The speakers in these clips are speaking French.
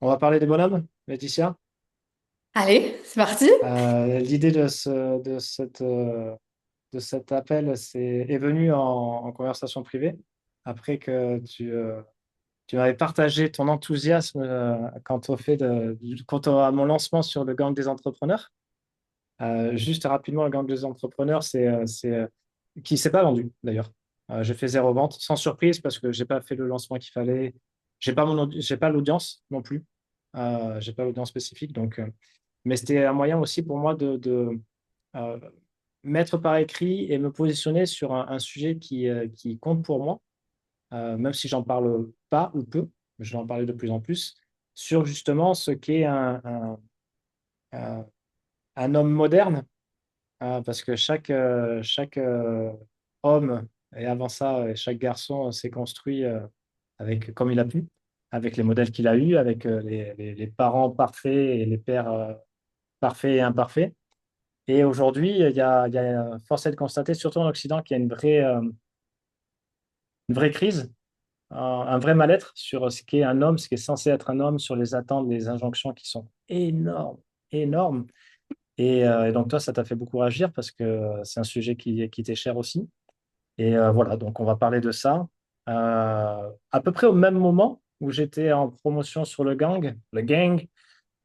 On va parler des bonhommes, Laetitia. Allez, c'est parti. L'idée de cet appel est venue en conversation privée après que tu m'avais partagé ton enthousiasme quant à mon lancement sur le gang des entrepreneurs. Juste rapidement, le gang des entrepreneurs, qui s'est pas vendu d'ailleurs. J'ai fait zéro vente, sans surprise parce que j'ai pas fait le lancement qu'il fallait. J'ai pas l'audience non plus. J'ai pas l'audience spécifique, mais c'était un moyen aussi pour moi de euh, mettre par écrit et me positionner sur un sujet qui compte pour moi, même si j'en parle pas ou peu, mais je vais en parler de plus en plus, sur justement ce qu'est un- un homme moderne, parce que chaque homme, et avant ça, chaque garçon s'est construit comme il a pu, avec les modèles qu'il a eus, avec les parents parfaits et les pères parfaits et imparfaits. Et aujourd'hui, force est de constater, surtout en Occident, qu'il y a une vraie crise, un vrai mal-être sur ce qu'est un homme, ce qui est censé être un homme, sur les attentes, les injonctions qui sont énormes, énormes. Et donc, toi, ça t'a fait beaucoup réagir parce que c'est un sujet qui t'est cher aussi. Voilà, donc on va parler de ça. À peu près au même moment où j'étais en promotion sur le gang,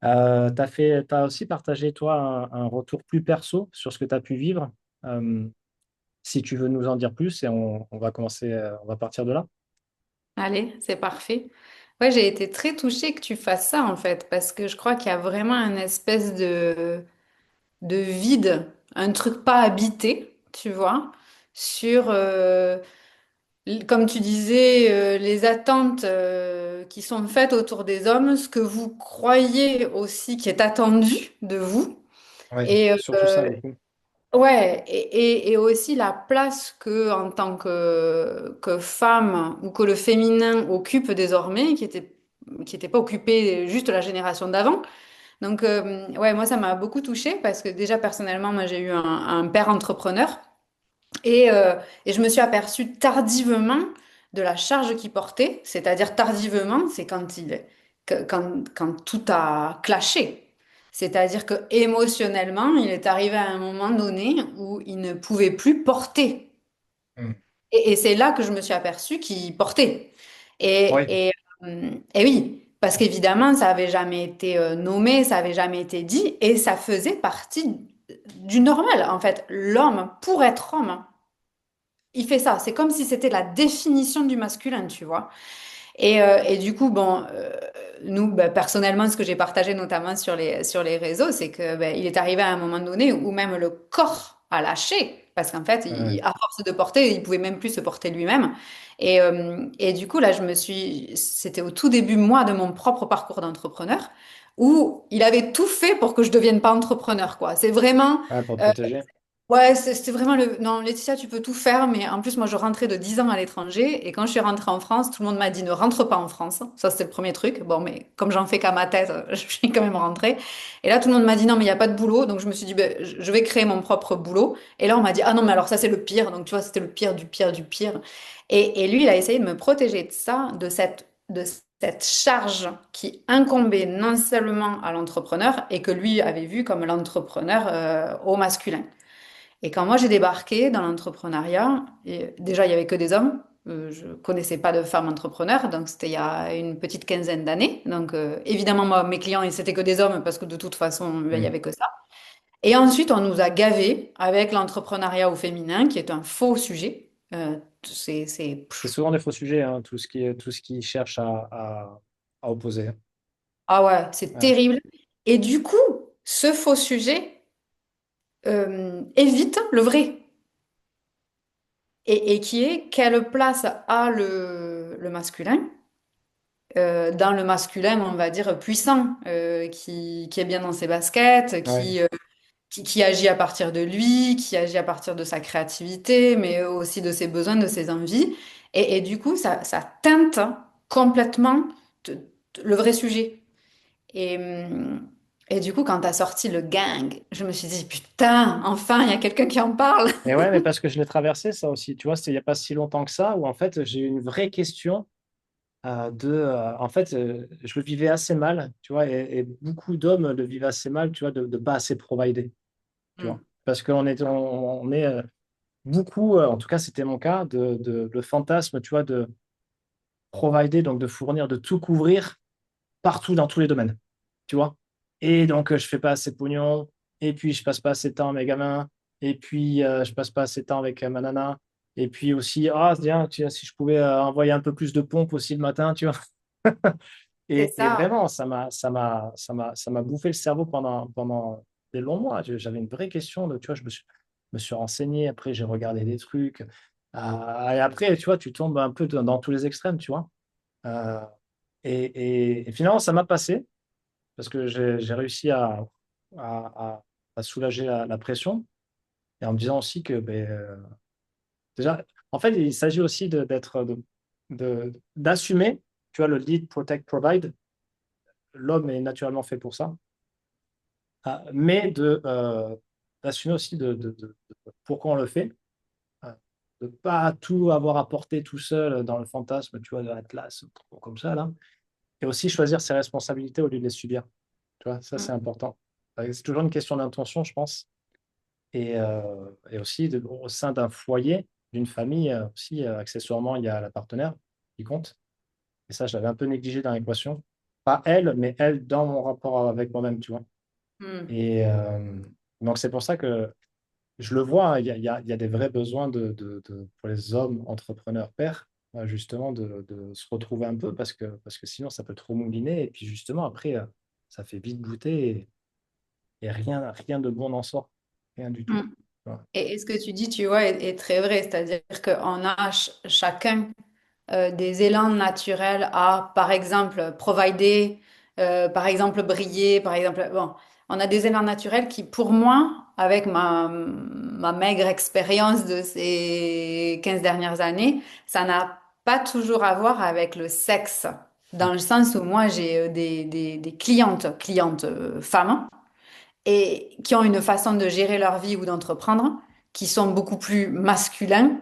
t'as aussi partagé, toi, un retour plus perso sur ce que tu as pu vivre. Euh, Si tu veux nous en dire plus, et on va commencer, on va partir de là. Allez, c'est parfait. Ouais, j'ai été très touchée que tu fasses ça en fait, parce que je crois qu'il y a vraiment un espèce de vide, un truc pas habité, tu vois, sur, comme tu disais, les attentes qui sont faites autour des hommes, ce que vous croyez aussi qui est attendu de vous. Oui, Et, surtout ça, beaucoup. ouais, et aussi la place que en tant que femme ou que le féminin occupe désormais, qui était pas occupé juste la génération d'avant. Donc ouais, moi ça m'a beaucoup touchée parce que déjà personnellement, moi j'ai eu un père entrepreneur et je me suis aperçue tardivement de la charge qu'il portait, c'est-à-dire tardivement, c'est quand tout a clashé. C'est-à-dire que émotionnellement, il est arrivé à un moment donné où il ne pouvait plus porter. Mm. Et c'est là que je me suis aperçue qu'il portait. Oui, Et oui, parce qu'évidemment, ça avait jamais été nommé, ça avait jamais été dit, et ça faisait partie du normal. En fait, l'homme, pour être homme, il fait ça. C'est comme si c'était la définition du masculin, tu vois. Et du coup, bon, nous, ben, personnellement, ce que j'ai partagé notamment sur les réseaux, c'est que ben, il est arrivé à un moment donné où même le corps a lâché. Parce qu'en fait, ouais. à force de porter, il pouvait même plus se porter lui-même. Et du coup, là, c'était au tout début, moi, de mon propre parcours d'entrepreneur, où il avait tout fait pour que je devienne pas entrepreneur, quoi. C'est vraiment, Ouais, pour te euh, protéger. ouais, c'était vraiment le. Non, Laetitia, tu peux tout faire, mais en plus, moi, je rentrais de 10 ans à l'étranger, et quand je suis rentrée en France, tout le monde m'a dit ne rentre pas en France. Ça, c'était le premier truc. Bon, mais comme j'en fais qu'à ma tête, je suis quand même rentrée. Et là, tout le monde m'a dit non, mais il n'y a pas de boulot, donc je me suis dit, ben, je vais créer mon propre boulot. Et là, on m'a dit, ah non, mais alors ça, c'est le pire. Donc, tu vois, c'était le pire du pire du pire. Et lui, il a essayé de me protéger de ça, de cette charge qui incombait non seulement à l'entrepreneur, et que lui avait vu comme l'entrepreneur au masculin. Et quand moi j'ai débarqué dans l'entrepreneuriat, déjà il y avait que des hommes. Je connaissais pas de femmes entrepreneurs, donc c'était il y a une petite quinzaine d'années. Donc évidemment moi mes clients c'était que des hommes parce que de toute façon ben, il y Mm. avait que ça. Et ensuite on nous a gavés avec l'entrepreneuriat au féminin qui est un faux sujet. C'est souvent des faux sujets, hein, tout ce qui cherche à opposer. Ah ouais, c'est Ouais. terrible. Et du coup, ce faux sujet évite le vrai. Et qui est quelle place a le masculin dans le masculin, on va dire, puissant, qui est bien dans ses baskets, Ouais. qui agit à partir de lui, qui agit à partir de sa créativité, mais aussi de ses besoins, de ses envies. Et du coup, ça teinte complètement le vrai sujet. Et, hum, et du coup, quand tu as sorti le gang, je me suis dit, putain, enfin, il y a quelqu'un qui en parle. Mais ouais, mais parce que je l'ai traversé, ça aussi. Tu vois, c'était il n'y a pas si longtemps que ça, où en fait, j'ai eu une vraie question. en fait, je le vivais assez mal, tu vois, et beaucoup d'hommes le vivent assez mal, tu vois, de pas assez provider, tu vois. Mm. Parce on est beaucoup, en tout cas, c'était mon cas, le fantasme, tu vois, de provider, donc de fournir, de tout couvrir partout dans tous les domaines, tu vois. Et donc, je fais pas assez de pognon, et puis je passe pas assez de temps avec mes gamins, et puis je passe pas assez de temps avec ma nana, et puis aussi, ah, tiens, si je pouvais envoyer un peu plus de pompes aussi le matin, tu vois. C'est Et ça. vraiment, ça m'a bouffé le cerveau pendant des longs mois. J'avais une vraie question de, tu vois, me suis renseigné, après j'ai regardé des trucs. Et après, tu vois, tu tombes un peu dans tous les extrêmes, tu vois. Euh, et finalement, ça m'a passé parce que j'ai réussi à, à soulager la pression et en me disant aussi que, ben, déjà, en fait, il s'agit aussi d'assumer, tu vois, le lead, protect, provide. L'homme est naturellement fait pour ça. Mais d'assumer aussi pourquoi on le fait, euh, de pas tout avoir à porter tout seul dans le fantasme, tu vois, de l'Atlas, comme ça, là. Et aussi choisir ses responsabilités au lieu de les subir. Tu vois, ça, c'est Mm. important. C'est toujours une question d'intention, je pense. Et aussi, au sein d'un foyer, d'une famille, aussi, accessoirement, il y a la partenaire qui compte. Et ça, je l'avais un peu négligé dans l'équation. Pas elle, mais elle dans mon rapport avec moi-même, tu vois. Mm. Et donc, c'est pour ça que je le vois, hein, il y a des vrais besoins pour les hommes entrepreneurs pères, justement, de se retrouver un peu parce que sinon, ça peut trop mouliner. Et puis, justement, après, ça fait vite goûter et rien de bon n'en sort. Rien du tout. Mm. Voilà. Et ce que tu dis, tu vois, est très vrai. C'est-à-dire qu'on a chacun des élans naturels à, par exemple, provider, par exemple, briller, par exemple. Bon, on a des élans naturels qui, pour moi, avec ma maigre expérience de ces 15 dernières années, ça n'a pas toujours à voir avec le sexe. Dans le sens où moi, j'ai des clientes femmes, et qui ont une façon de gérer leur vie ou d'entreprendre qui sont beaucoup plus masculins,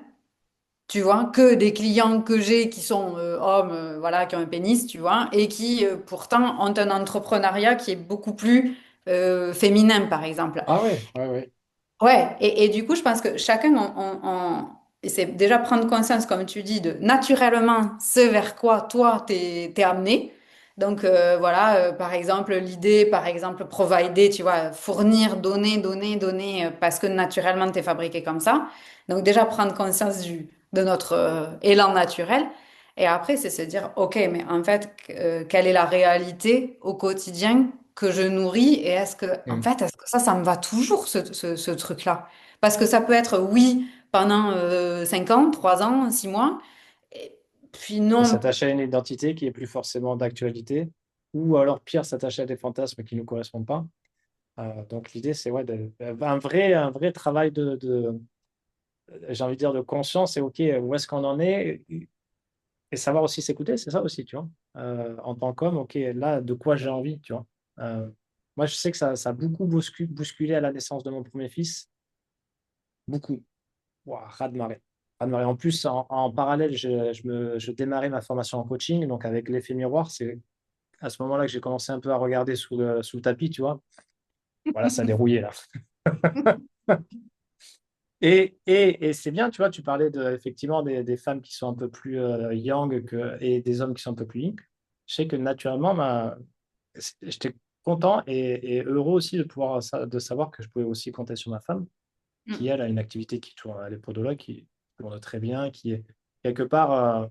tu vois, que des clients que j'ai qui sont hommes, voilà, qui ont un pénis, tu vois, et qui pourtant ont un entrepreneuriat qui est beaucoup plus féminin, par exemple. Ah ouais, ouais, ouais. Ouais, et du coup, je pense que chacun, et c'est déjà prendre conscience, comme tu dis, de naturellement ce vers quoi toi t'es amené. Donc voilà, par exemple, l'idée, par exemple, provider, tu vois, fournir, donner, parce que naturellement t'es fabriqué comme ça. Donc déjà prendre conscience de notre élan naturel. Et après, c'est se dire, OK, mais en fait, quelle est la réalité au quotidien que je nourris et en Mm. fait, est-ce que ça me va toujours, ce truc-là? Parce que ça peut être oui pendant 5 ans, 3 ans, 6 mois, et puis Et non. s'attacher à une identité qui est plus forcément d'actualité, ou alors pire, s'attacher à des fantasmes qui ne nous correspondent pas. Donc l'idée, c'est ouais, un vrai travail j'ai envie de dire, de conscience et OK, où est-ce qu'on en est et savoir aussi s'écouter, c'est ça aussi, tu vois. En tant qu'homme, OK, là, de quoi j'ai envie, tu vois. Euh, Moi, je sais que ça a beaucoup bousculé à la naissance de mon premier fils, beaucoup. Ouah, raz-de-marée. Raz-de-marée. En plus, en parallèle, je démarrais ma formation en coaching, donc avec l'effet miroir, c'est à ce moment-là que j'ai commencé un peu à regarder sous le tapis, tu vois. Voilà, ça a dérouillé là. Et c'est bien, tu vois, tu parlais effectivement des femmes qui sont un peu plus young et des hommes qui sont un peu plus yin. Je sais que naturellement, j'étais content et heureux aussi de savoir que je pouvais aussi compter sur ma femme, qui Mm. elle a une activité qui tourne, elle est podologue, qui tourne très bien, qui est quelque part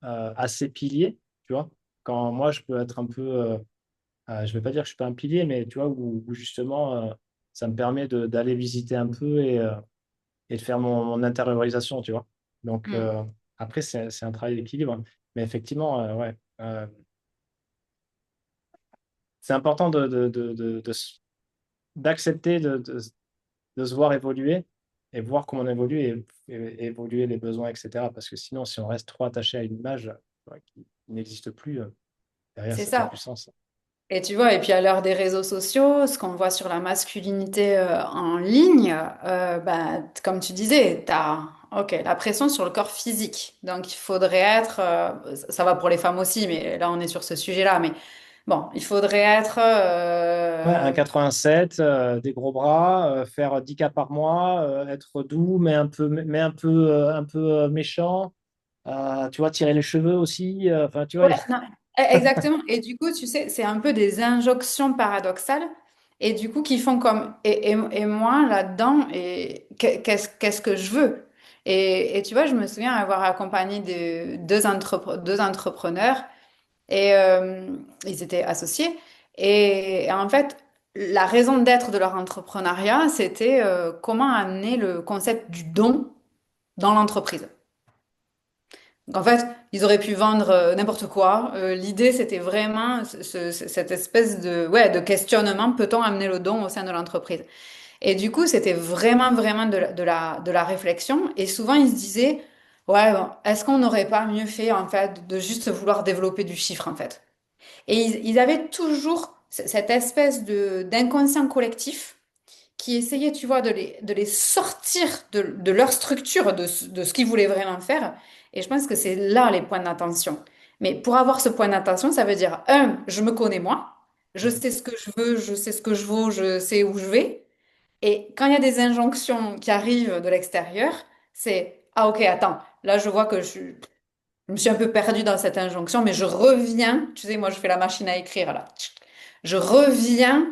à ses piliers, tu vois. Quand moi, je peux être un peu, je ne vais pas dire que je suis pas un pilier, mais tu vois, où justement, ça me permet d'aller visiter un peu et de faire mon intériorisation, tu vois. Donc, Mm. après, c'est un travail d'équilibre. Mais effectivement, ouais, c'est important d'accepter de se voir évoluer et voir comment on évolue et évoluer les besoins, etc. Parce que sinon, si on reste trop attaché à une image qui n'existe plus, derrière, C'est ça n'a ça. plus sens. Et tu vois, et puis à l'heure des réseaux sociaux, ce qu'on voit sur la masculinité en ligne, bah, comme tu disais, tu as la pression sur le corps physique. Donc il faudrait être, ça va pour les femmes aussi, mais là on est sur ce sujet-là, mais bon, il faudrait être, Ouais, un 87, des gros bras, faire 10 cas par mois, être doux, un peu méchant. Tu vois, tirer les cheveux aussi. Enfin, tu vois. ouais, non, exactement. Et du coup, tu sais, c'est un peu des injonctions paradoxales. Et du coup, qui font comme. Et moi, là-dedans, qu'est-ce que je veux? Et tu vois, je me souviens avoir accompagné deux entrepreneurs et ils étaient associés. Et en fait, la raison d'être de leur entrepreneuriat, c'était comment amener le concept du don dans l'entreprise. Donc, en fait, ils auraient pu vendre n'importe quoi. L'idée, c'était vraiment cette espèce de questionnement, peut-on amener le don au sein de l'entreprise? Et du coup, c'était vraiment de la réflexion. Et souvent, ils se disaient, ouais, bon, est-ce qu'on n'aurait pas mieux fait, en fait, de juste vouloir développer du chiffre, en fait? Et ils avaient toujours cette espèce d'inconscient collectif qui essayait, tu vois, de les sortir de leur structure, de ce qu'ils voulaient vraiment faire. Et je pense que c'est là les points d'attention. Mais pour avoir ce point d'attention, ça veut dire, un, je me connais moi, je sais ce que je veux, je sais ce que je vaux, je sais où je vais. Et quand il y a des injonctions qui arrivent de l'extérieur, c'est, ah ok, attends, là je vois que je me suis un peu perdue dans cette injonction, mais je reviens, tu sais, moi je fais la machine à écrire là. Je reviens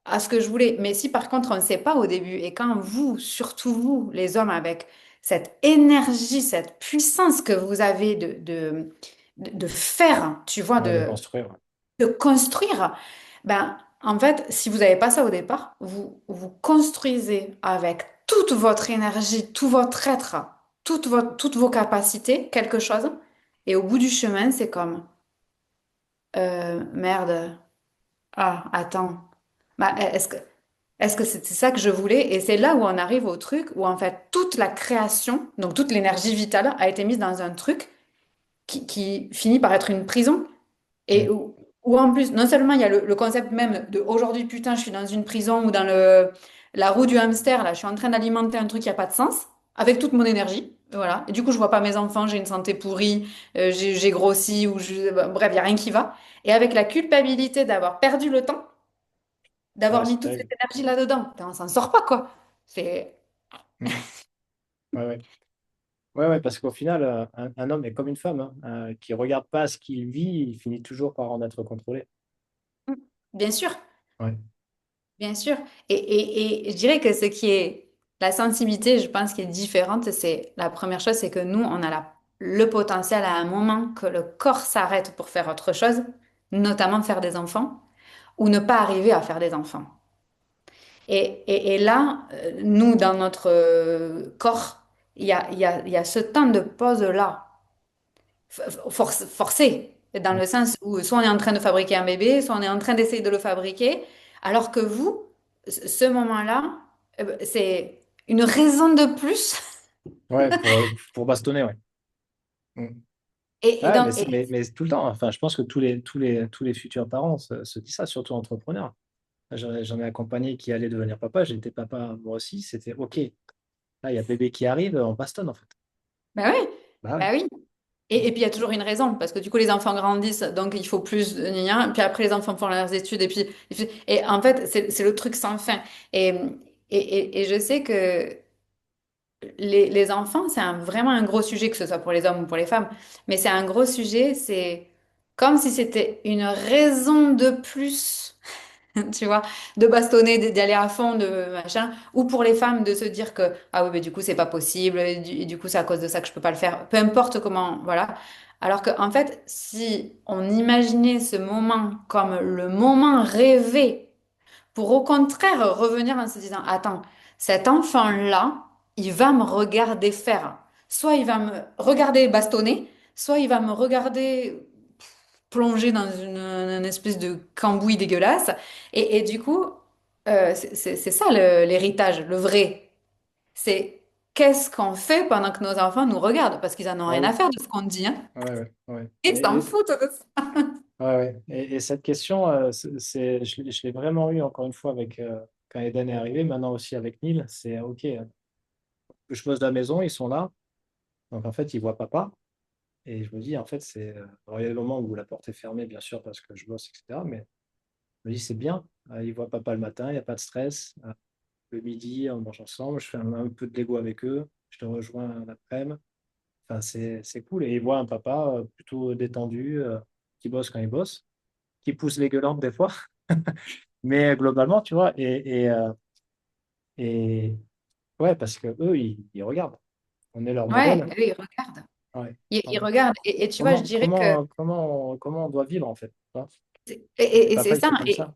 à ce que je voulais. Mais si par contre on ne sait pas au début, et quand vous, surtout vous, les hommes, avec cette énergie, cette puissance que vous avez de faire, tu vois, Ouais, de de, construire. Ouais. de construire, ben, en fait, si vous n'avez pas ça au départ, vous construisez avec toute votre énergie, tout votre être, toutes vos capacités, quelque chose. Et au bout du chemin, c'est comme, merde, ah, attends. Bah, est-ce que c'était ça que je voulais? Et c'est là où on arrive au truc où en fait toute la création, donc toute l'énergie vitale a été mise dans un truc qui finit par être une prison. Et Mm. où en plus, non seulement il y a le concept même de aujourd'hui, putain, je suis dans une prison ou dans la roue du hamster, là, je suis en train d'alimenter un truc qui n'a pas de sens, avec toute mon énergie. Voilà. Et du coup, je vois pas mes enfants, j'ai une santé pourrie, j'ai grossi, bref, il n'y a rien qui va. Et avec la culpabilité d'avoir perdu le temps, Ouais, d'avoir c'est mis toute cette terrible. énergie là-dedans. Putain, on s'en sort pas, quoi. C'est... Mm. Ouais, ouais. Ouais, ouais, parce qu'au final, un homme est comme une femme, hein, qui regarde pas ce qu'il vit, il finit toujours par en être contrôlé. Bien sûr, Ouais. bien sûr. Et je dirais que ce qui est la sensibilité, je pense, qui est différente, c'est la première chose, c'est que nous, on a le potentiel à un moment que le corps s'arrête pour faire autre chose, notamment faire des enfants, ou ne pas arriver à faire des enfants. Et là, nous, dans notre corps, il y a ce temps de pause-là forcé, dans Mm. le sens où soit on est en train de fabriquer un bébé, soit on est en train d'essayer de le fabriquer, alors que vous, ce moment-là, c'est une raison de plus. Ouais, pour bastonner, ouais. Mm. Et Ouais, donc, mais tout le temps. Enfin, je pense que tous les futurs parents se disent ça, surtout entrepreneurs. J'en ai accompagné qui allaient devenir papa. J'étais papa moi aussi. C'était OK. Là, il y a bébé qui arrive, on bastonne en fait. bah oui, Bah ouais. bah oui. Et puis il y a toujours une raison, parce que du coup les enfants grandissent, donc il faut plus de liens, puis après les enfants font leurs études, et en fait c'est le truc sans fin. Et, et je sais que les enfants, c'est vraiment un gros sujet, que ce soit pour les hommes ou pour les femmes. Mais c'est un gros sujet, c'est comme si c'était une raison de plus, tu vois, de bastonner, d'y aller à fond, de machin. Ou pour les femmes, de se dire que, ah oui, mais du coup, c'est pas possible, et du coup, c'est à cause de ça que je peux pas le faire. Peu importe comment, voilà. Alors que, en fait, si on imaginait ce moment comme le moment rêvé, pour au contraire revenir en se disant, attends, cet enfant-là, il va me regarder faire. Soit il va me regarder bastonner, soit il va me regarder plonger dans une espèce de cambouis dégueulasse. Et du coup, c'est ça l'héritage, le vrai. C'est qu'est-ce qu'on fait pendant que nos enfants nous regardent, parce qu'ils en ont Ah rien à oui. faire de ce qu'on dit, hein. Ouais, ouais, ouais. Ils s'en foutent de ça. Ouais, ouais. Et cette question, je l'ai vraiment eu encore une fois avec quand Eden est arrivé, maintenant aussi avec Neil. C'est OK, je bosse de la maison, ils sont là. Donc en fait, ils voient papa. Et je me dis, en fait, alors, il y a le moment où la porte est fermée, bien sûr, parce que je bosse, etc. Mais je me dis, c'est bien. Ils voient papa le matin, il n'y a pas de stress. Le midi, on mange ensemble, je fais un peu de Lego avec eux, je te rejoins l'après-midi. Enfin, c'est cool. Et ils voient un papa plutôt détendu, qui bosse quand il bosse, qui pousse les gueulantes des fois. Mais globalement, tu vois, et ouais, parce que eux, ils regardent. On est leur Ouais, modèle. oui, regarde. Ouais. Il Ouais. regarde. Et tu vois, je dirais que Comment on doit vivre, en fait. Tu vois. et, Et et c'est papa, il ça. fait comme ça.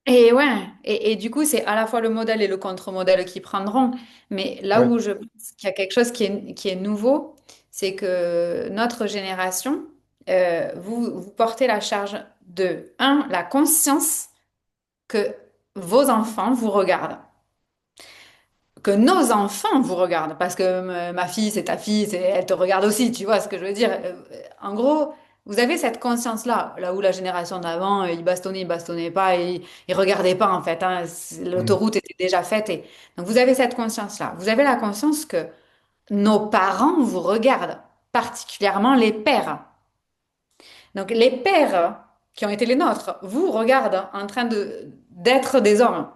Et ouais, et du coup, c'est à la fois le modèle et le contre-modèle qui prendront. Mais là Ouais. où je pense qu'il y a quelque chose qui est nouveau, c'est que notre génération, vous portez la charge de, un, la conscience que vos enfants vous regardent, que nos enfants vous regardent, parce que ma fille, c'est ta fille, elle te regarde aussi, tu vois ce que je veux dire. En gros, vous avez cette conscience-là, là où la génération d'avant, ils bastonnaient pas, ils regardaient pas en fait, hein. Mm. L'autoroute était déjà faite. Donc vous avez cette conscience-là. Vous avez la conscience que nos parents vous regardent, particulièrement les pères. Donc les pères qui ont été les nôtres vous regardent en train d'être des hommes.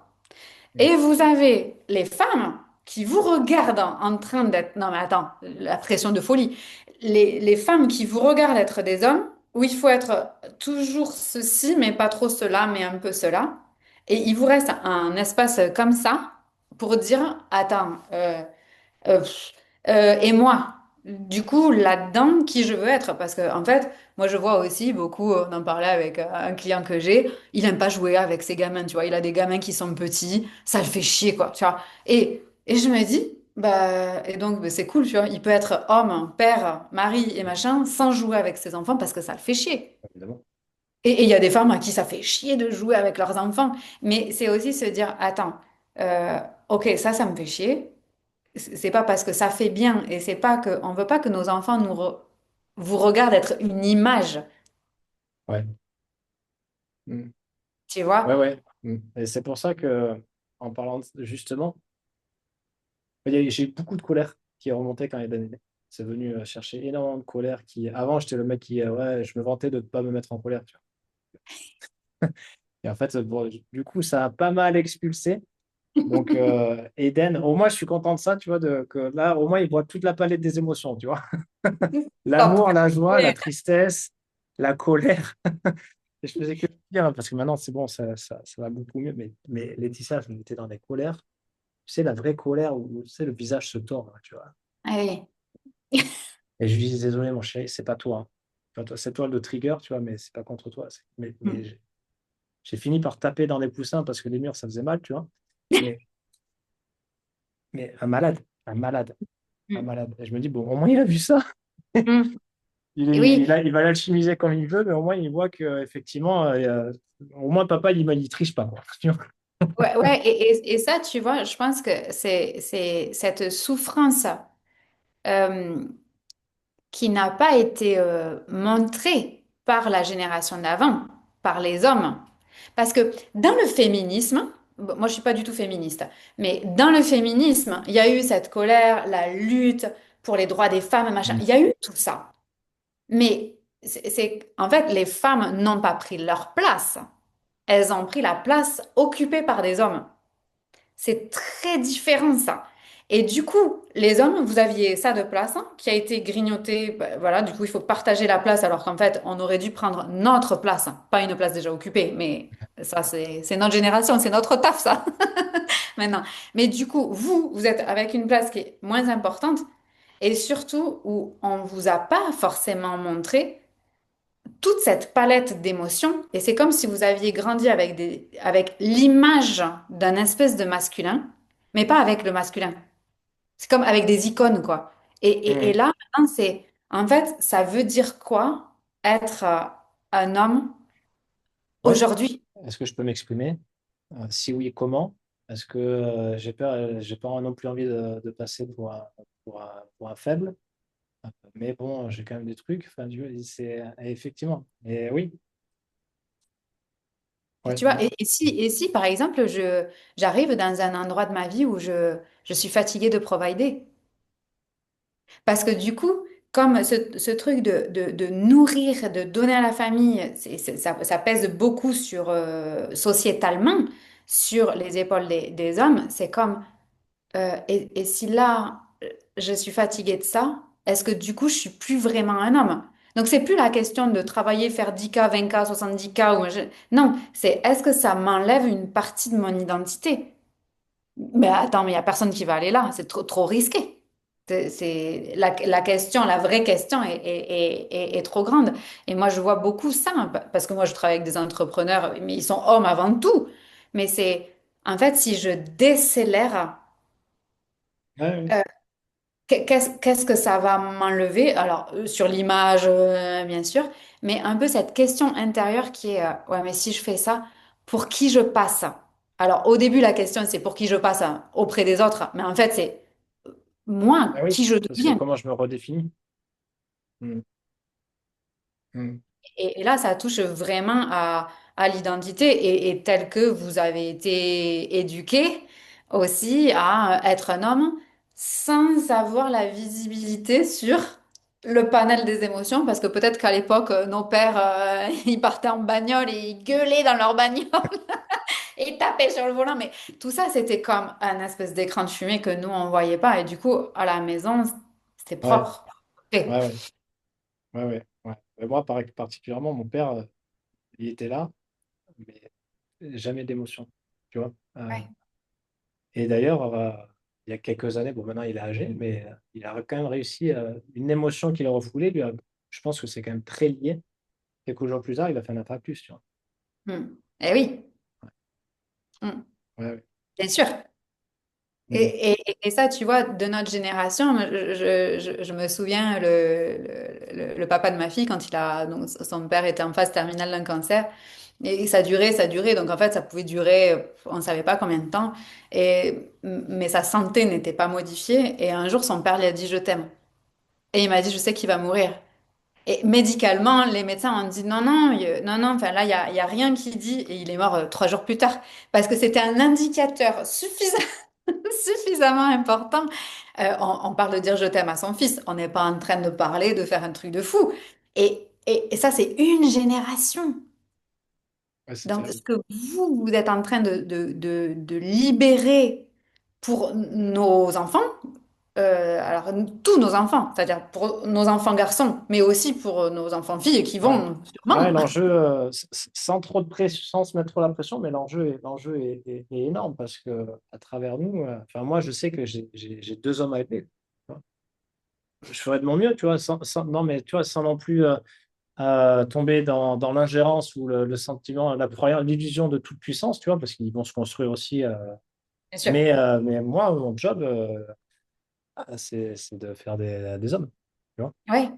Mm. Et vous avez les femmes qui vous regardent en train d'être... Non, mais attends, la pression de folie. Les femmes qui vous regardent être des hommes, où il faut être toujours ceci, mais pas trop cela, mais un peu cela. Et il vous reste un espace comme ça pour dire, attends, pff, et moi, du coup, là-dedans, qui je veux être? Parce que, en fait, moi, je vois aussi beaucoup, on en parlait avec un client que j'ai, il aime pas jouer avec ses gamins, tu vois. Il a des gamins qui sont petits, ça le fait chier, quoi, tu vois. Et je me dis, bah, et donc, bah, c'est cool, tu vois. Il peut être homme, père, mari et machin, sans jouer avec ses enfants parce que ça le fait chier. Évidemment. Et il y a des femmes à qui ça fait chier de jouer avec leurs enfants. Mais c'est aussi se dire, attends, ok, ça me fait chier. C'est pas parce que ça fait bien et c'est pas que on veut pas que nos enfants vous regardent être une image, Ouais. Mm. tu Ouais, vois? ouais. Mm. Et c'est pour ça que, en parlant justement, j'ai eu beaucoup de colère qui est remontée quand Eden est né. C'est venu chercher énormément de colère avant, j'étais le mec qui, ouais, je me vantais de ne pas me mettre en colère, tu vois. Et en fait, bon, du coup, ça a pas mal expulsé. Donc, Eden, au moins, je suis content de ça, tu vois, que là, au moins, il voit toute la palette des émotions, tu vois. Stop. L'amour, la joie, la Ouais. tristesse, la colère. Et je faisais que dire, hein, parce que maintenant, c'est bon, ça va beaucoup mieux. Mais Laetitia, je m'étais dans des colères. Tu sais, la vraie colère où tu sais, le visage se tord, là, tu vois. Allez. Et je lui dis, désolé, mon chéri, c'est pas toi, hein. Pas toi. C'est toi le trigger, tu vois, mais c'est pas contre toi. Mais j'ai fini par taper dans les poussins parce que les murs, ça faisait mal, tu vois. Mais, mais un malade, un malade, un Mm. malade. Et je me dis, bon, au moins, il a vu ça. Mm. Et Il, oui, il va l'alchimiser comme il veut, mais au moins, il voit que effectivement, au moins, papa, il triche pas, quoi. Tu vois. ouais, ouais, et ça, tu vois, je pense que c'est cette souffrance euh, qui n'a pas été montrée par la génération d'avant, par les hommes. Parce que dans le féminisme, bon, moi je suis pas du tout féministe, mais dans le féminisme, il y a eu cette colère, la lutte pour les droits des femmes, machin, Mm. il y a eu tout ça. Mais en fait, les femmes n'ont pas pris leur place. Elles ont pris la place occupée par des hommes. C'est très différent ça. Et du coup, les hommes, vous aviez ça de place hein, qui a été grignoté. Ben, voilà, du coup, il faut partager la place alors qu'en fait, on aurait dû prendre notre place, hein, pas une place déjà occupée. Mais ça, c'est notre génération, c'est notre taf, ça, maintenant. Mais du coup, vous êtes avec une place qui est moins importante et surtout où on vous a pas forcément montré toute cette palette d'émotions. Et c'est comme si vous aviez grandi avec l'image d'un espèce de masculin, mais pas avec le masculin. C'est comme avec des icônes, quoi. Et Mm. là, maintenant, en fait, ça veut dire quoi être un homme Ouais. aujourd'hui? Est-ce que je peux m'exprimer? Si oui, comment? Parce que j'ai pas non plus envie de passer pour un faible. Mais bon, j'ai quand même des trucs. Enfin, c'est effectivement. Et oui. Ouais, Tu vois, et si, par exemple, j'arrive dans un endroit de ma vie où je suis fatiguée de provider. Parce que du coup, comme ce truc de nourrir, de donner à la famille, ça pèse beaucoup sur, sociétalement sur les épaules des hommes, c'est comme, et si là, je suis fatiguée de ça, est-ce que du coup, je suis plus vraiment un homme? Donc, c'est plus la question de travailler, faire 10K, 20K, 70K. Non, c'est est-ce que ça m'enlève une partie de mon identité? Mais attends, mais il n'y a personne qui va aller là, c'est trop risqué. La question, la vraie question est trop grande. Et moi, je vois beaucoup ça, parce que moi, je travaille avec des entrepreneurs, mais ils sont hommes avant tout. Mais c'est, en fait, si je décélère, ouais, ouais. euh, qu'est-ce que ça va m'enlever? Alors, sur l'image, bien sûr, mais un peu cette question intérieure qui est, ouais, mais si je fais ça, pour qui je passe? Alors, au début, la question, c'est pour qui je passe auprès des autres, mais en fait, c'est moi, Ah oui, qui je parce que deviens. comment je me redéfinis? Mm, mm. Et là, ça touche vraiment à l'identité et tel que vous avez été éduqué aussi à être un homme sans avoir la visibilité sur le panel des émotions, parce que peut-être qu'à l'époque, nos pères, ils partaient en bagnole et ils gueulaient dans leur bagnole et ils tapaient sur le volant, mais tout ça, c'était comme un espèce d'écran de fumée que nous, on voyait pas. Et du coup, à la maison, c'était Ouais, propre. Parfait. ouais, ouais, ouais, ouais, ouais. Et moi, particulièrement, mon père, il était là, mais jamais d'émotion, tu vois. Ouais. Et d'ailleurs, il y a quelques années, bon, maintenant il est âgé, mais il a quand même réussi, une émotion qu'il a refoulée, je pense que c'est quand même très lié. Quelques jours plus tard, il a fait un infarctus, tu vois. Hmm. Eh oui. Hmm. Ouais, ouais. Bien sûr. Mm. Et ça, tu vois, de notre génération, moi, je me souviens, le papa de ma fille, quand donc, son père était en phase terminale d'un cancer, et ça durait, donc en fait, ça pouvait durer, on ne savait pas combien de temps, mais sa santé n'était pas modifiée, et un jour, son père lui a dit, je t'aime. Et il m'a dit, je sais qu'il va mourir. Et médicalement, les médecins ont dit, non, non, non, non, enfin là, il y a rien qui dit, et il est mort 3 jours plus tard, parce que c'était un indicateur suffisant suffisamment important. On parle de dire je t'aime à son fils. On n'est pas en train de parler de faire un truc de fou. Et ça, c'est une génération. Ouais, c'est Donc, ce terrible. que vous êtes en train de libérer pour nos enfants, alors tous nos enfants, c'est-à-dire pour nos enfants garçons, mais aussi pour nos enfants filles qui Ouais. vont Ouais, sûrement. l'enjeu, sans trop de pression, sans se mettre trop la pression, mais l'enjeu est énorme parce que à travers nous, enfin moi, je sais que j'ai deux hommes à élever. Tu vois. Je ferai de mon mieux, tu vois, non, mais tu vois, sans non plus tomber dans l'ingérence ou le sentiment, l'illusion de toute puissance, tu vois, parce qu'ils vont se construire aussi. Bien sûr. Mais moi, mon job, c'est de faire des hommes, tu vois. Ouais.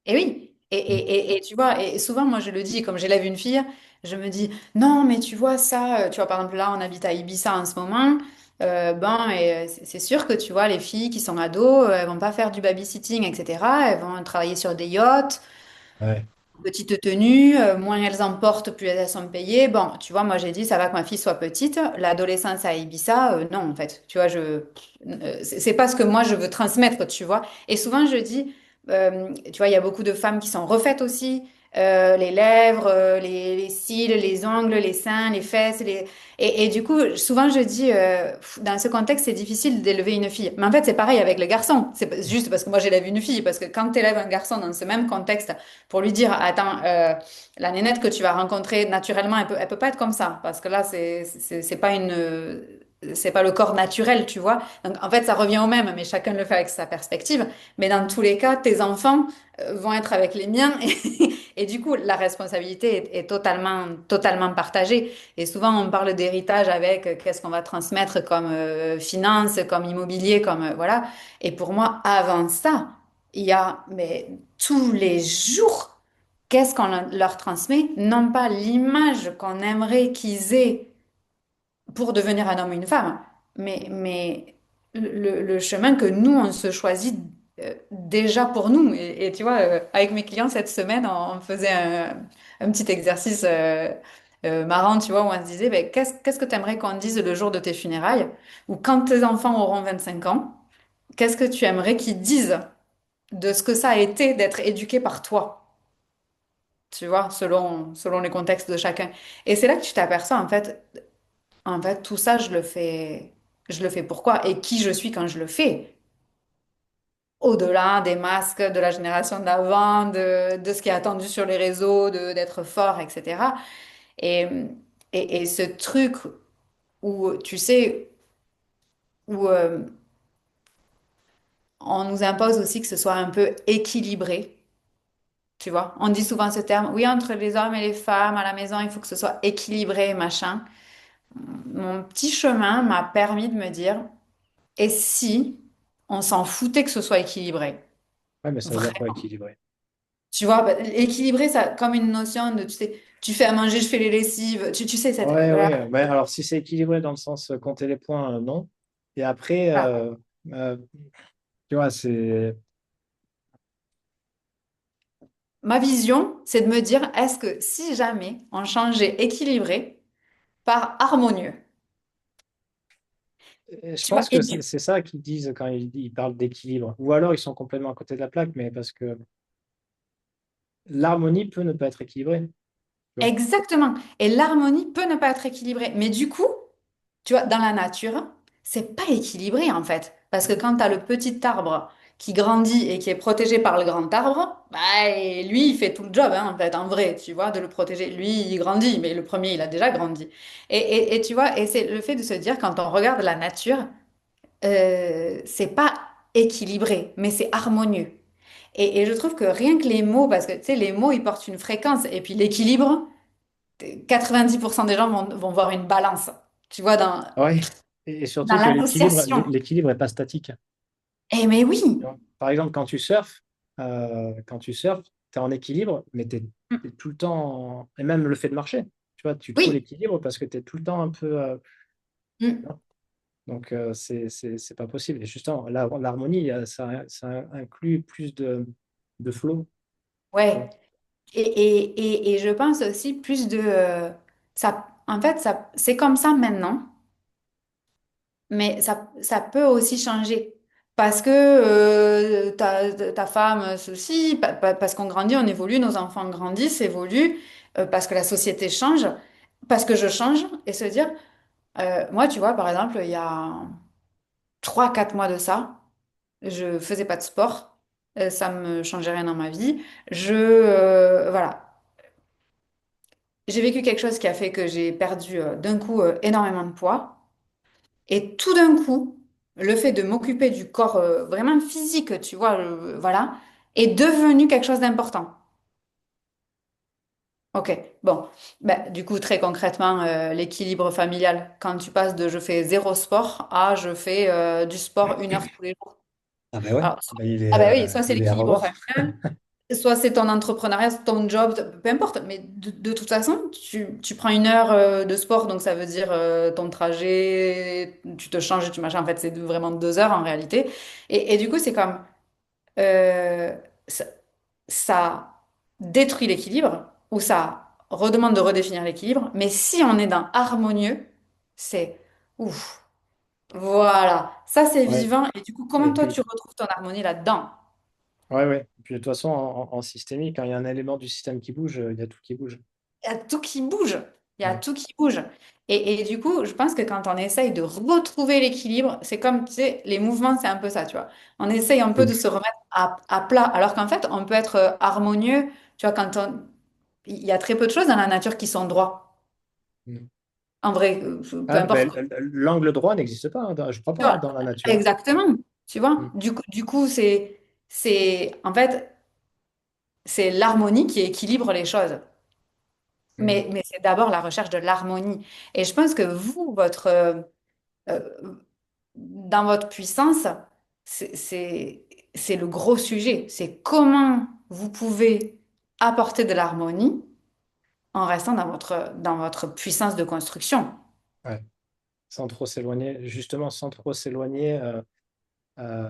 Et oui. Mm. Et tu vois, et souvent, moi, je le dis, comme j'élève une fille, je me dis, non, mais tu vois ça, tu vois, par exemple, là, on habite à Ibiza en ce moment. Ben, et c'est sûr que tu vois, les filles qui sont ados, elles vont pas faire du babysitting, etc. Elles vont travailler sur des yachts, Ouais, petite tenue, moins elles en portent, plus elles sont payées. Bon, tu vois, moi, j'ai dit, ça va que ma fille soit petite. L'adolescence à Ibiza, non, en fait. Tu vois, c'est pas ce que moi, je veux transmettre, tu vois. Et souvent, je dis, tu vois, il y a beaucoup de femmes qui sont refaites aussi. Les lèvres, les cils, les ongles, les seins, les fesses. Et du coup, souvent, je dis, dans ce contexte, c'est difficile d'élever une fille. Mais en fait, c'est pareil avec les garçons. Juste parce que moi, j'élève une fille. Parce que quand tu élèves un garçon dans ce même contexte, pour lui dire, attends, la nénette que tu vas rencontrer naturellement, elle peut pas être comme ça, parce que là, c'est pas c'est pas le corps naturel, tu vois. Donc, en fait, ça revient au même, mais chacun le fait avec sa perspective. Mais dans tous les cas, tes enfants vont être avec les miens, et du coup, la responsabilité est totalement partagée. Et souvent, on parle d'héritage avec qu'est-ce qu'on va transmettre comme finance, comme immobilier, comme voilà. Et pour moi, avant ça, il y a mais tous les jours, qu'est-ce qu'on leur transmet? Non pas l'image qu'on aimerait qu'ils aient pour devenir un homme ou une femme, mais le chemin que nous, on se choisit déjà pour nous. Et tu vois, avec mes clients cette semaine, on faisait un petit exercice marrant, tu vois, où on se disait, ben, qu'est-ce que tu aimerais qu'on dise le jour de tes funérailles? Ou quand tes enfants auront 25 ans, qu'est-ce que tu aimerais qu'ils disent de ce que ça a été d'être éduqué par toi? Tu vois, selon les contextes de chacun. Et c'est là que tu t'aperçois, en fait, tout ça, je le fais pourquoi? Et qui je suis quand je le fais? Au-delà des masques de la génération d'avant, de ce qui est attendu sur les réseaux, d'être fort, etc. Et, et ce truc où, tu sais, où on nous impose aussi que ce soit un peu équilibré, tu vois. On dit souvent ce terme, oui, entre les hommes et les femmes à la maison, il faut que ce soit équilibré, machin. Mon petit chemin m'a permis de me dire, et si on s'en foutait que ce soit équilibré? Ouais, mais ça veut dire quoi Vraiment. équilibré? Tu vois, bah, équilibré, ça, comme une notion de, tu sais, tu fais à manger, je fais les lessives, tu sais, Ouais, voilà. ouais. Ouais, alors, si c'est équilibré dans le sens compter les points, non. Et après, euh, tu vois, c'est. Ma vision, c'est de me dire, est-ce que si jamais on changeait équilibré par harmonieux, Je tu vois, pense que c'est ça qu'ils disent quand ils parlent d'équilibre. Ou alors ils sont complètement à côté de la plaque, mais parce que l'harmonie peut ne pas être équilibrée. Tu vois. exactement. Et l'harmonie peut ne pas être équilibrée. Mais du coup, tu vois, dans la nature, c'est pas équilibré en fait. Parce que quand tu as le petit arbre qui grandit et qui est protégé par le grand arbre, bah, et lui, il fait tout le job, hein, en fait, en vrai, tu vois, de le protéger. Lui, il grandit, mais le premier, il a déjà grandi. Et tu vois, et c'est le fait de se dire, quand on regarde la nature, c'est pas équilibré, mais c'est harmonieux. Et je trouve que rien que les mots, parce que tu sais, les mots, ils portent une fréquence, et puis l'équilibre, 90% des gens vont voir une balance, tu vois, dans, Ouais. Et dans surtout que l'association. l'équilibre n'est pas statique. Eh mais oui, Tu vois. Par exemple, quand tu surfes, tu es en équilibre, mais tu es, tout le temps. Et même le fait de marcher, tu vois, tu trouves oui. l'équilibre parce que tu es tout le temps un peu. Mm. Donc, c'est pas possible. Et justement, l'harmonie, ça inclut plus de flow. Tu Ouais. vois. Et je pense aussi plus de ça. En fait, ça, c'est comme ça maintenant, mais ça peut aussi changer. Parce que ta femme, ceci, parce qu'on grandit, on évolue, nos enfants grandissent, évoluent, parce que la société change, parce que je change, et se dire, moi, tu vois, par exemple, il y a 3 4 mois de ça, je faisais pas de sport, ça me changeait rien dans ma vie. Voilà. J'ai vécu quelque chose qui a fait que j'ai perdu d'un coup énormément de poids. Et tout d'un coup, le fait de m'occuper du corps vraiment physique, tu vois, voilà, est devenu quelque chose d'important. Ok, bon. Ben, du coup, très concrètement, l'équilibre familial, quand tu passes de je fais zéro sport à je fais du sport 1 heure tous les jours. Ah ben ouais, Alors, bah, ah ben oui, soit c'est il est à l'équilibre revoir. familial, soit c'est ton entrepreneuriat, c'est ton job, peu importe. Mais de toute façon, tu prends 1 heure de sport, donc ça veut dire ton trajet, tu te changes, tu machin. En fait, c'est vraiment 2 heures en réalité. Et du coup, c'est comme euh, ça, ça détruit l'équilibre ou ça redemande de redéfinir l'équilibre. Mais si on est dans harmonieux, c'est ouf. Voilà, ça c'est Ouais. vivant. Et du coup, Et comment toi tu puis, retrouves ton harmonie là-dedans? ouais, ouais. Et puis, de toute façon, en systémique, quand il y a un élément du système qui bouge, il y a tout qui bouge. Il y a tout qui bouge. Il y a Mm. tout qui bouge. Et du coup, je pense que quand on essaye de retrouver l'équilibre, c'est comme, tu sais, les mouvements, c'est un peu ça, tu vois. On essaye un peu de se remettre à plat, alors qu'en fait, on peut être harmonieux. Tu vois, il y a très peu de choses dans la nature qui sont droits. Mm. En vrai, peu Ah, importe. ben, l'angle droit n'existe pas, hein, je crois Tu pas, vois, dans la nature. exactement. Tu vois, Mm. du coup, en fait, c'est l'harmonie qui équilibre les choses. Mm. Mais c'est d'abord la recherche de l'harmonie. Et je pense que vous, euh, dans votre puissance, c'est le gros sujet. C'est comment vous pouvez apporter de l'harmonie en restant dans votre puissance de construction. Ouais. Sans trop s'éloigner, justement, sans trop s'éloigner euh,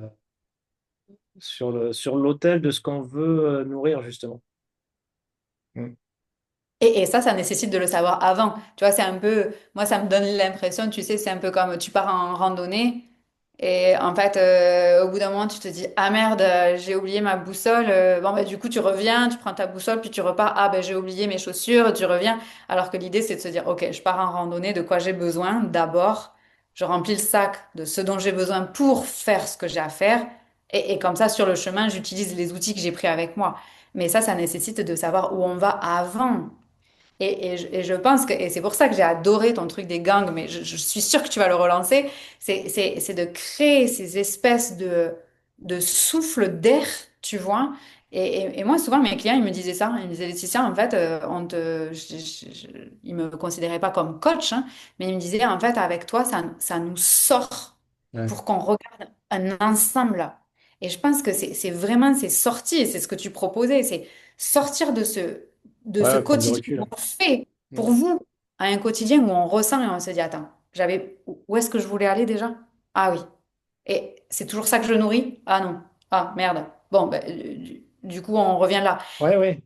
sur l'autel de ce qu'on veut nourrir, justement. Mm. Et ça nécessite de le savoir avant. Tu vois, c'est un peu, moi, ça me donne l'impression, tu sais, c'est un peu comme tu pars en randonnée et en fait, au bout d'un moment, tu te dis, ah merde, j'ai oublié ma boussole. Bon, bah, du coup, tu reviens, tu prends ta boussole, puis tu repars. Ah, ben, j'ai oublié mes chaussures, tu reviens. Alors que l'idée, c'est de se dire, ok, je pars en randonnée, de quoi j'ai besoin? D'abord, je remplis le sac de ce dont j'ai besoin pour faire ce que j'ai à faire. Et comme ça, sur le chemin, j'utilise les outils que j'ai pris avec moi. Mais ça nécessite de savoir où on va avant. Et je pense que, et c'est pour ça que j'ai adoré ton truc des gangs, mais je suis sûre que tu vas le relancer, c'est de créer ces espèces de souffle d'air, tu vois. Et moi, souvent, mes clients, ils me disaient ça. Ils me disaient, Laetitia, en fait, ils me considéraient pas comme coach, hein, mais ils me disaient, en fait, avec toi, ça nous sort Ouais, pour qu'on regarde un ensemble. Et je pense que c'est vraiment, c'est sorti, et c'est ce que tu proposais, c'est sortir de ouais, ce ouais, prendre du quotidien recul, hein. qu'on fait Mm. pour vous, à un quotidien où on ressent et on se dit, attends, où est-ce que je voulais aller déjà? Ah oui. Et c'est toujours ça que je nourris? Ah non. Ah merde. Bon, ben, du coup, on revient là. Ouais, ouais.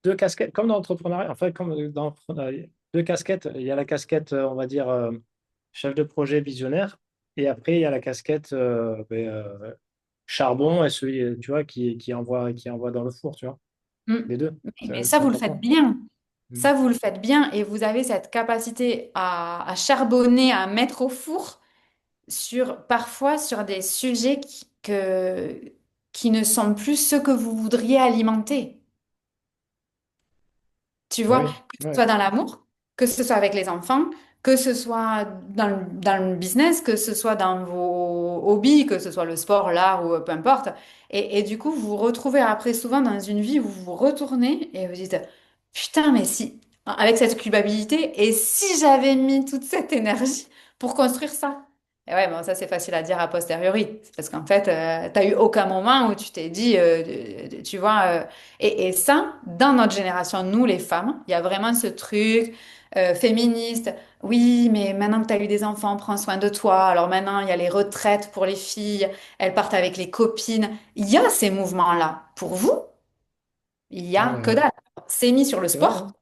Deux casquettes, comme dans l'entrepreneuriat, enfin, comme dans deux casquettes. Il y a la casquette, on va dire, chef de projet visionnaire, et après, il y a la casquette charbon, et celui, tu vois, qui envoie dans le four, tu vois. Mm. Les deux, Mais ça, c'est vous le faites important. bien. Mm. Ça, vous le faites bien et vous avez cette capacité à charbonner, à mettre au four parfois sur des sujets qui ne sont plus ceux que vous voudriez alimenter. Tu vois, Oui, que ce ouais, soit dans l'amour, que ce soit avec les enfants, que ce soit dans le business, que ce soit dans vos hobbies, que ce soit le sport, l'art ou peu importe. Et du coup, vous vous retrouvez après souvent dans une vie où vous vous retournez et vous dites, putain, mais si, avec cette culpabilité, et si j'avais mis toute cette énergie pour construire ça? Et ouais, bon, ça c'est facile à dire a posteriori. C'est parce qu'en fait, t'as eu aucun moment où tu t'es dit, tu vois. Et ça, dans notre génération, nous les femmes, il y a vraiment ce truc féministe. Oui, mais maintenant que tu as eu des enfants, prends soin de toi. Alors maintenant, il y a les retraites pour les filles, elles partent avec les copines. Il y a ces mouvements-là. Pour vous, il y a que ouais, dalle. C'est mis sur le c'est vrai, hein. sport.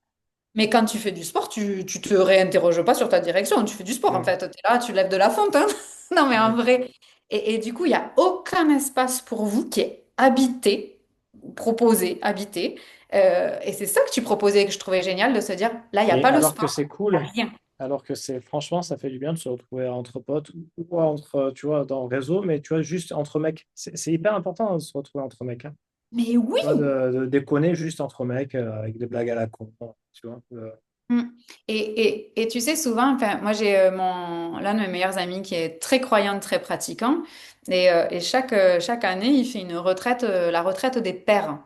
Mais quand tu fais du sport, tu te réinterroges pas sur ta direction. Tu fais du sport, en Mm. fait. Tu es là, tu lèves de la fonte, hein. Non, mais en Ouais. vrai. Et du coup, il n'y a aucun espace pour vous qui est habité, proposé, habité. Et c'est ça que tu proposais que je trouvais génial de se dire, là, il n'y a Et pas le alors que sport, c'est il n'y a cool, rien. alors que c'est franchement, ça fait du bien de se retrouver entre potes ou entre, tu vois, dans le réseau, mais tu vois, juste entre mecs. C'est hyper important de se retrouver entre mecs, hein. Mais oui! Tu vois, de déconner juste entre mecs avec des blagues à la con, tu vois. Mm. Et tu sais, souvent, enfin, moi j'ai l'un de mes meilleurs amis qui est très croyant, très pratiquant, et chaque année, il fait une retraite, la retraite des pères.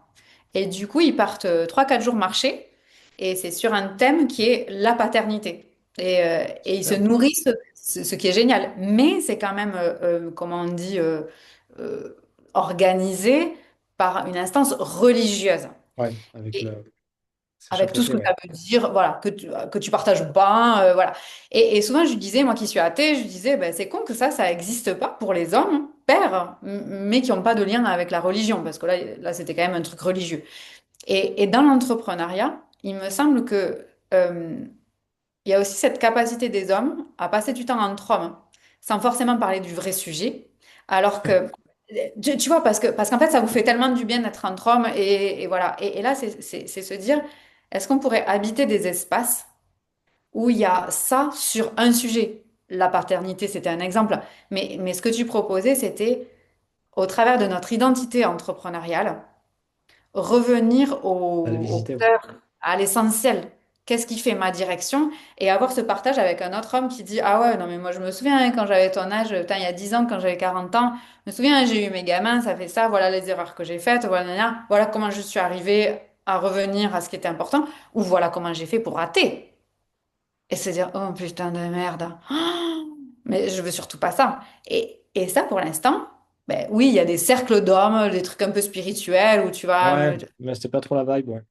Et du coup, ils partent 3-4 jours marcher, et c'est sur un thème qui est la paternité. Et ils se Super. nourrissent, ce qui est génial. Mais c'est quand même, comment on dit, euh, organisé par une instance religieuse Ouais, avec c'est avec tout ce chapeauté, que ouais. ça veut dire, voilà, que tu partages ou pas, voilà. Et souvent, je lui disais, moi qui suis athée, je lui disais, ben, c'est con que ça n'existe pas pour les hommes, pères, mais qui n'ont pas de lien avec la religion, parce que là c'était quand même un truc religieux. Et dans l'entrepreneuriat, il me semble que il y a aussi cette capacité des hommes à passer du temps entre hommes, sans forcément parler du vrai sujet, alors que, tu vois, parce qu'en fait, ça vous fait tellement du bien d'être entre hommes, et voilà. Et là, c'est se dire, est-ce qu'on pourrait habiter des espaces où il y a ça sur un sujet? La paternité, c'était un exemple, mais ce que tu proposais, c'était, au travers de notre identité entrepreneuriale, revenir À la au visiter, ouais. cœur, à l'essentiel. Qu'est-ce qui fait ma direction? Et avoir ce partage avec un autre homme qui dit, ah ouais, non, mais moi je me souviens hein, quand j'avais ton âge, putain, il y a 10 ans, quand j'avais 40 ans, je me souviens, hein, j'ai eu mes gamins, ça fait ça, voilà les erreurs que j'ai faites, voilà, gna, voilà comment je suis arrivée à revenir à ce qui était important, ou voilà comment j'ai fait pour rater. Et se dire, oh putain de merde, mais je veux surtout pas ça. Et ça, pour l'instant, ben oui, il y a des cercles d'hommes, des trucs un peu spirituels où tu vas. Ouais, mais c'était pas trop la vibe, ouais.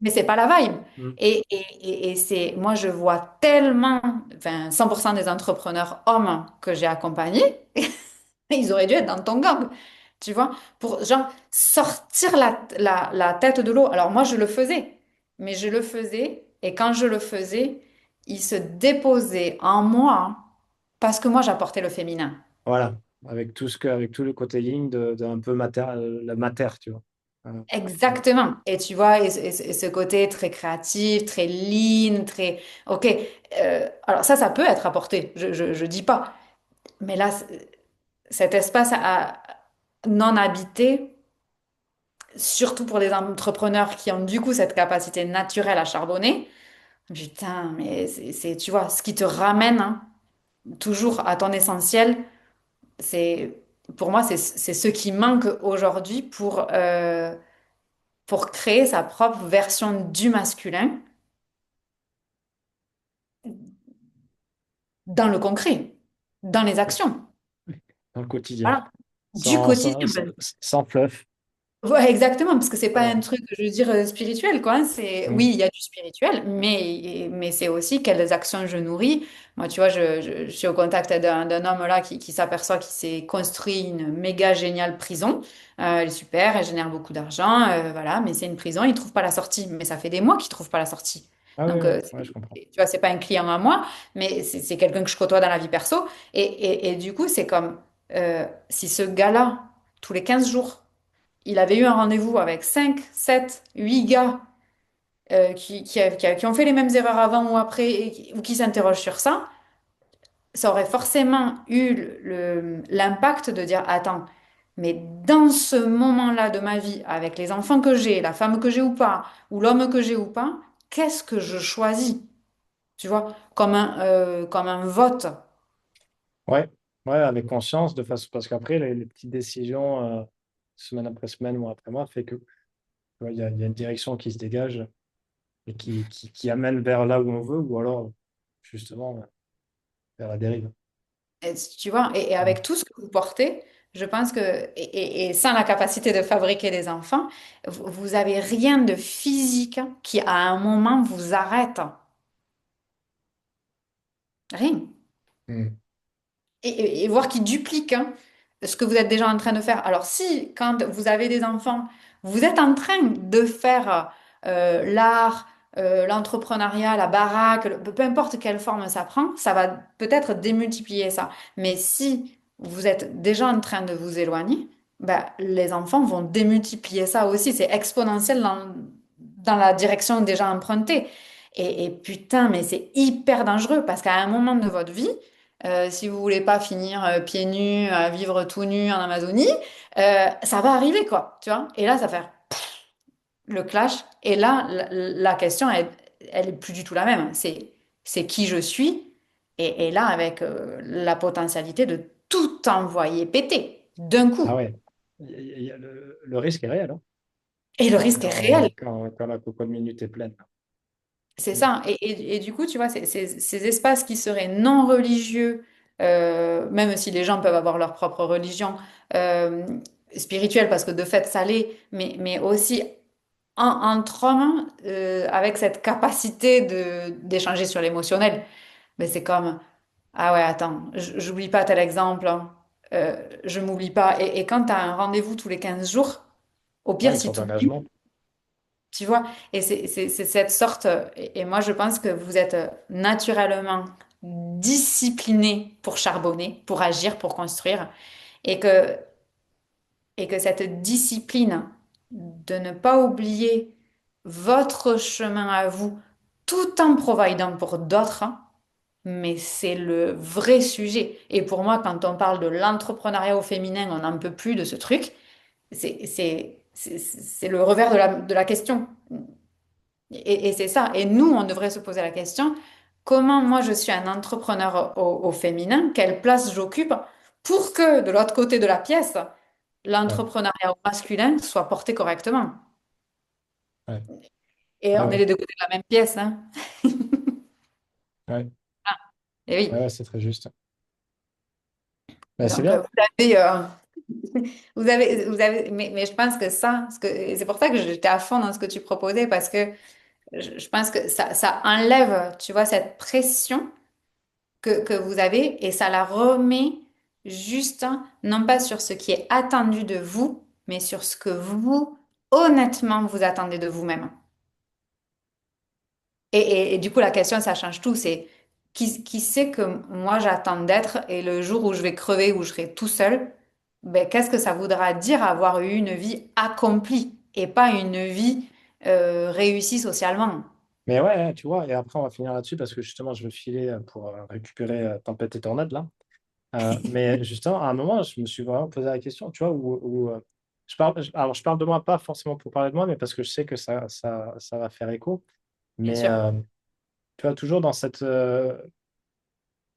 Mais c'est pas la vibe. Mm. Et c'est, moi, je vois tellement, enfin, 100% des entrepreneurs hommes que j'ai accompagnés, ils auraient dû être dans ton gang, tu vois, pour genre sortir la tête de l'eau. Alors moi, je le faisais. mais je le faisais. Et quand je le faisais, il se déposait en moi parce que moi, j'apportais le féminin. Voilà, avec tout le côté yin de un peu la matière, tu vois. Voilà. Exactement. Et tu vois, et ce côté très créatif, très lean, très... OK. Alors ça peut être apporté, je dis pas. Mais là, cet espace non habité, surtout pour des entrepreneurs qui ont du coup cette capacité naturelle à charbonner, putain, mais tu vois, ce qui te ramène hein, toujours à ton essentiel, c'est, pour moi, c'est ce qui manque aujourd'hui pour créer sa propre version du masculin dans le concret, dans les Ouais. actions. Dans le quotidien, Voilà. Du quotidien. sans fluff. Ouais, exactement, parce que c'est pas un Voilà. truc, je veux dire, spirituel, quoi. Hein. C'est, oui, Mm. il y a du spirituel, mais c'est aussi quelles actions je nourris. Moi, tu vois, je suis au contact d'un homme là qui s'aperçoit qu'il s'est construit une méga géniale prison. Elle est super, elle génère beaucoup d'argent, voilà, mais c'est une prison, il trouve pas la sortie. Mais ça fait des mois qu'il trouve pas la sortie. Ah oui, Donc, oui, ouais, je comprends. tu vois, c'est pas un client à moi, mais c'est quelqu'un que je côtoie dans la vie perso. Et du coup, c'est comme si ce gars-là, tous les 15 jours, il avait eu un rendez-vous avec 5, 7, 8 gars qui ont fait les mêmes erreurs avant ou après ou qui s'interrogent sur ça. Ça aurait forcément eu l'impact de dire, attends, mais dans ce moment-là de ma vie, avec les enfants que j'ai, la femme que j'ai ou pas, ou l'homme que j'ai ou pas, qu'est-ce que je choisis? Tu vois, comme un vote. Ouais, ouais, avec conscience, de façon, parce qu'après, les petites décisions, semaine après semaine, mois après mois, fait que tu vois, il y a une direction qui se dégage et qui amène vers là où on veut, ou alors, justement, vers la dérive. Tu vois, et Mm. avec tout ce que vous portez, je pense que, et sans la capacité de fabriquer des enfants, vous avez rien de physique qui, à un moment, vous arrête. Rien. Mm. Et voir qui duplique hein, ce que vous êtes déjà en train de faire. Alors si, quand vous avez des enfants, vous êtes en train de faire l'art, l'entrepreneuriat, la baraque, peu importe quelle forme ça prend, ça va peut-être démultiplier ça. Mais si vous êtes déjà en train de vous éloigner, ben, les enfants vont démultiplier ça aussi. C'est exponentiel dans la direction déjà empruntée. Et putain, mais c'est hyper dangereux parce qu'à un moment de votre vie, si vous voulez pas finir pieds nus, à vivre tout nu en Amazonie, ça va arriver, quoi, tu vois. Et là, ça va faire le clash. Et là, la question, elle est plus du tout la même. C'est qui je suis. Et là, avec la potentialité de tout envoyer péter d'un Ah coup. ouais, le risque est réel, hein, Et le risque est réel. quand la cocotte minute est pleine. C'est Mm. ça. Et du coup, tu vois, ces espaces qui seraient non religieux, même si les gens peuvent avoir leur propre religion euh, spirituelle, parce que de fait, ça l'est, mais aussi entre hommes, avec cette capacité d'échanger sur l'émotionnel. Mais c'est comme, ah ouais, attends, j'oublie pas tel exemple, hein. Je m'oublie pas. Et quand tu as un rendez-vous tous les 15 jours, au Ouais, pire, une si sorte tu oublies, d'engagement. tu vois, et c'est cette sorte, et moi je pense que vous êtes naturellement discipliné pour charbonner, pour agir, pour construire, et que, et que cette discipline de ne pas oublier votre chemin à vous, tout en providant pour d'autres, hein, mais c'est le vrai sujet. Et pour moi, quand on parle de l'entrepreneuriat au féminin, on n'en peut plus de ce truc. C'est le revers de la question. Et c'est ça. Et nous, on devrait se poser la question, comment moi je suis un entrepreneur au féminin, quelle place j'occupe pour que de l'autre côté de la pièce, Ouais, l'entrepreneuriat au masculin soit porté correctement. ouais, Et ouais, on est ouais, les deux côtés de la même pièce, hein. ouais, Et ouais, oui. ouais, c'est très juste. Ben, c'est Donc, bien. vous avez, mais je pense que ça, et c'est pour ça que j'étais à fond dans ce que tu proposais, parce que je pense que ça enlève, tu vois, cette pression que vous avez et ça la remet juste, hein, non pas sur ce qui est attendu de vous, mais sur ce que vous, honnêtement, vous attendez de vous-même. Et du coup, la question, ça change tout. C'est qui sait que moi j'attends d'être et le jour où je vais crever, où je serai tout seul, ben, qu'est-ce que ça voudra dire avoir eu une vie accomplie et pas une vie réussie socialement? Mais ouais, tu vois, et après, on va finir là-dessus parce que justement, je veux filer pour récupérer Tempête et Tornade là. Mais justement, à un moment, je me suis vraiment posé la question, tu vois, alors je parle de moi pas forcément pour parler de moi, mais parce que je sais que ça va faire écho. Bien Mais sûr. tu vois, toujours dans cette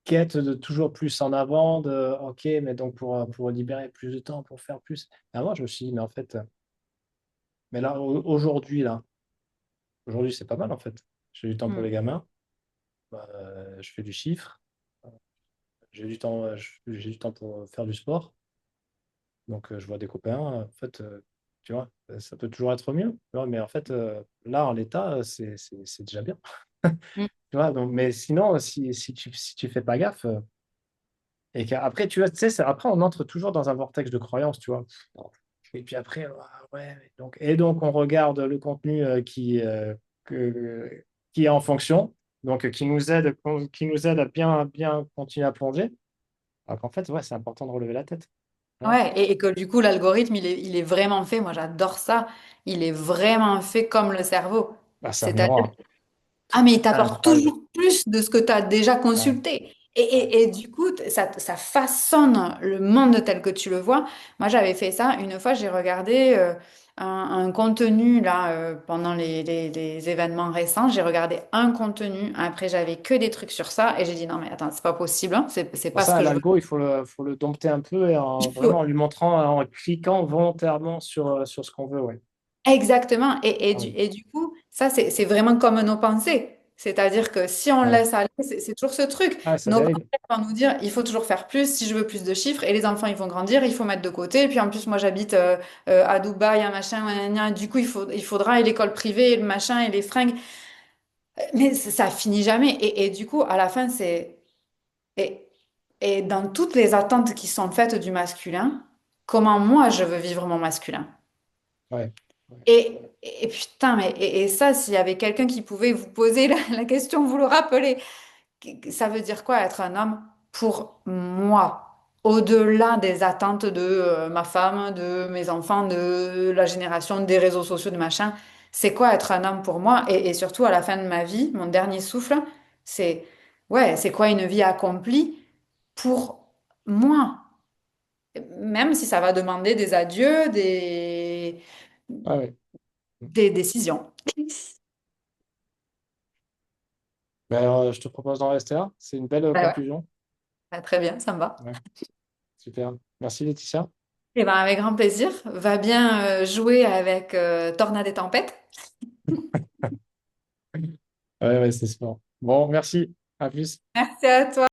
quête de toujours plus en avant, de OK, mais donc pour libérer plus de temps, pour faire plus. À moi, je me suis dit, mais en fait, mais là, aujourd'hui, c'est pas mal en fait. J'ai du temps pour Hmm. les gamins, je fais du chiffre, j'ai du temps, j'ai du temps pour faire du sport. Donc, je vois des copains, en fait, tu vois, ça peut toujours être mieux, tu vois, mais en fait, là, en l'état, c'est déjà bien. Hmm. Tu vois, donc, mais sinon, si tu fais pas gaffe, et qu'après, tu vois, tu sais, après, on entre toujours dans un vortex de croyances, tu vois. Et puis après, ouais, et donc, on regarde le contenu qui est en fonction, donc qui nous aide à bien, bien continuer à plonger. Alors qu'en fait, ouais, c'est important de relever la tête. Hein. Ouais, et que du coup, l'algorithme, il est vraiment fait, moi j'adore ça, il est vraiment fait comme le cerveau. Bah, c'est un C'est-à-dire, miroir. ah, C'est mais il t'apporte incroyable. toujours plus de ce que tu as déjà Ouais, consulté. ouais. Et du coup, ça façonne le monde tel que tu le vois. Moi, j'avais fait ça une fois, j'ai regardé un contenu là pendant les événements récents. J'ai regardé un contenu, après j'avais que des trucs sur ça, et j'ai dit non, mais attends, c'est pas possible, hein. C'est Pour pas ce ça, que je veux. l'algo, il faut le dompter un peu et en Il vraiment en faut- lui montrant, en cliquant volontairement sur ce qu'on veut. Ouais. Exactement. Ah oui. Et du coup, ça, c'est vraiment comme nos pensées. C'est-à-dire que si on Ouais. laisse aller, c'est toujours ce truc. Ah, ça Nos dérive. pensées vont nous dire, il faut toujours faire plus, si je veux plus de chiffres, et les enfants, ils vont grandir, il faut mettre de côté. Et puis en plus, moi, j'habite à Dubaï, un machin, gna, gna. Du coup, il faudra et l'école privée, et le machin, et les fringues. Mais ça finit jamais. Et du coup, à la fin, Et, et dans toutes les attentes qui sont faites du masculin, comment moi, je veux vivre mon masculin? Ouais. Ouais. Et putain, et ça, s'il y avait quelqu'un qui pouvait vous poser la question, vous le rappeler, ça veut dire quoi être un homme pour moi, au-delà des attentes de ma femme, de mes enfants, de la génération des réseaux sociaux, de machin, c'est quoi être un homme pour moi? Et surtout à la fin de ma vie, mon dernier souffle, c'est ouais, c'est quoi une vie accomplie pour moi? Même si ça va demander des adieux, Ah ouais. des décisions. Ben, je te propose d'en rester là. C'est une belle Ouais, ouais. conclusion. Ah, très bien, ça me va. Ouais. Super. Merci, Laetitia. Eh ben, avec grand plaisir. Va bien jouer avec Tornade et Tempête. Ouais, ouais, c'est super. Bon, merci. À plus. Merci à toi.